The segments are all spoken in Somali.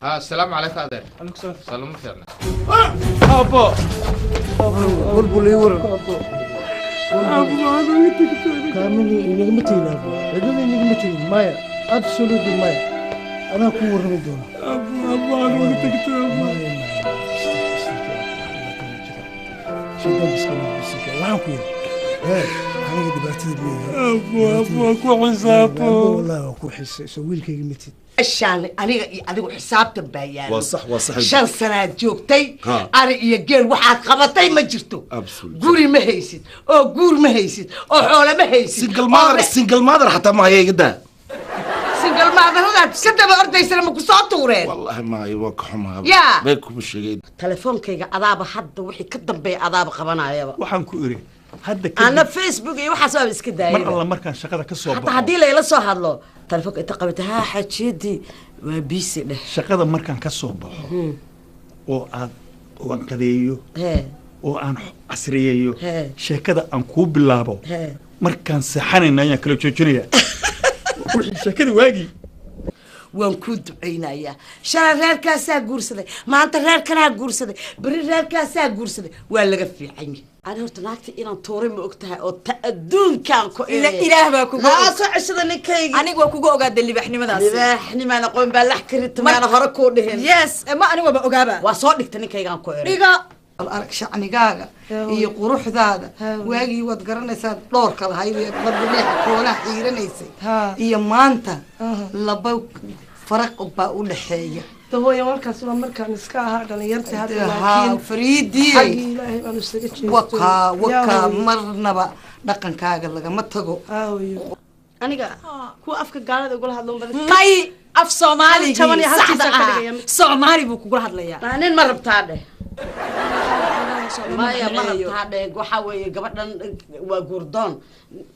السلام عليكم أدير. عليكم السلام. سلام فينا. أبا. بلبل يورن. أبا أنا كامل نجمتين أبا. بدون نجمتين مايا. absolutely مايا. أنا كور من دون. أبا أنا تكتب. شو بسكنا بسكنا. وين كور؟ أنا قد بعتذر بيه. أبا كو حسابه. والله كو حس سوي لك نجمتين. الشان أنا حسابت بيان. وصح. شان سنة جوبتي. أنا يجيل واحد خبطي ما جرتو. قولي ما هيسد. أو قول ما هيسد. أو حول ما هيسد. سنجل مادر حتى ما هي قدها. سنجل مادر هذا سنت بأرض يسلم كسات ورين. والله ما يوقعهم يا. بيكم الشيء. تلفون كي عذاب حد وحي كدم بي عذاب خبنا يا. وحنكو إري. أنا فيسبوك وحساب إسكده. مر الله مركان شقدك الصوب. حتى هدي ليلة صاحد له. تلفونك اتقبتها حشيدي وبيسي له. شقدة مركان كالصوب. وأن كذيو. وأن عسريو. شقدة أن كوب اللابو. مركان سحن النيا كلو تشجنيا. شقدة واجي. وان كنت عينايا شرا رير كاسا غورسدي ما انت رير كلا غورسدي بري رير كاسا غورسدي waa laga fiicay aan horta naagta inaan toore ma ogtahay oo adduunkan ku ilaah baa kugu soo cishada ninkayga anigu waa kugu ogaada libaxnimadaas libaxnimada qoyn baa lax karinta maana hore ku dhiheen yes ma anigu waa ogaaba waa soo dhigta ninkaygaan ku eray dhiga arag shacnigaaga iyo quruxdaada waagii wad garanaysaa dhoorka lahayd ee badneex koolaha xiiranaysay iyo maanta laba faraq baa u dhaxeeya hooyo markaas waa markaan iska ahaa dhalinyarta hadda laakiin fariidii ilaahay baan u saga jeesto waka marnaba dhaqankaaga lagama tago aniga kuwa afka gaalada uga hadlo badan may af Soomaali Soomaali buu kugu hadlayaa nin ma rabtaa dheh maya ma rabtaa dheh waxa weeye gabadhan waa gurdoon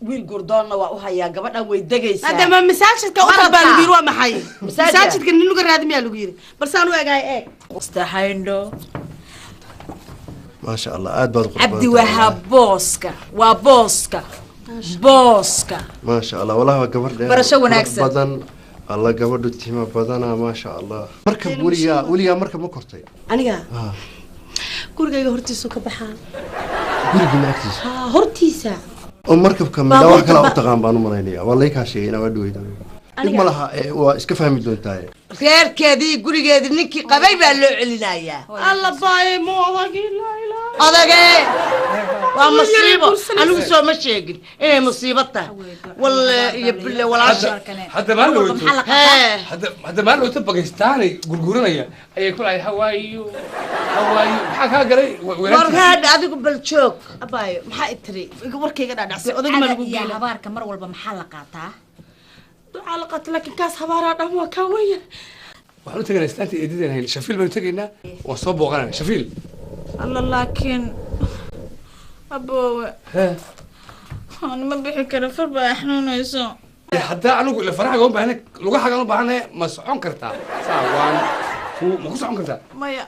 wiil gurdoonna waa u hayaa gabadhan way degaysaa hadda ma masaajidka u baa lagu yiri waa maxay masaajidka nin lagu raadi miyaa lagu yiri balse aan u eegay istahayndo ما شاء الله عاد بدو عبدي وهاب بوسكا ما شاء الله والله قبر برشا وناكسر بدن الله قبر التيمة بدنا ما شاء الله مركب وليا مركب ما كرتي aniga gurigayga hortiisu ka baxaa guriga naagtiisa hortiisa oo markab kamid ah wax kala u taqaan baan u maleynaya wallahi ka sheegayna waa dhuweyd ma laha waa iska fahmi doontaa reerkeedii gurigeedii ninkii qabay baa loo celinayaa alla baay mo adagee waa musiibo anigu soo ma sheegin inay musiibo tahay walle iyo bille walaasha hadda ma loo tabagaystaalay gurguranaya ayay ku lahayd hawaayo maxaa kaa galay warhaad adigu bal joog abaayo maxaa itiri warkayga dhaadhacsay odayga ma lagu geeyay habaarka mar walba maxaa la qaataa ducaa la qaataa laakiin kaas habaaraa dhan waa kaa weyn waxaan u tagaynaa islaanta eedadeen hayn shafiil baan u tagaynaa waa soo booqanaya shafiil alla laakiin aboowe أنا ما بحكي كده فربا إحنا نيسو حتى أنا أقول الفرح جون بهنك لغة حاجة أنا بهنا مسعون كرتا سوان هو مسعون كرتا ما يا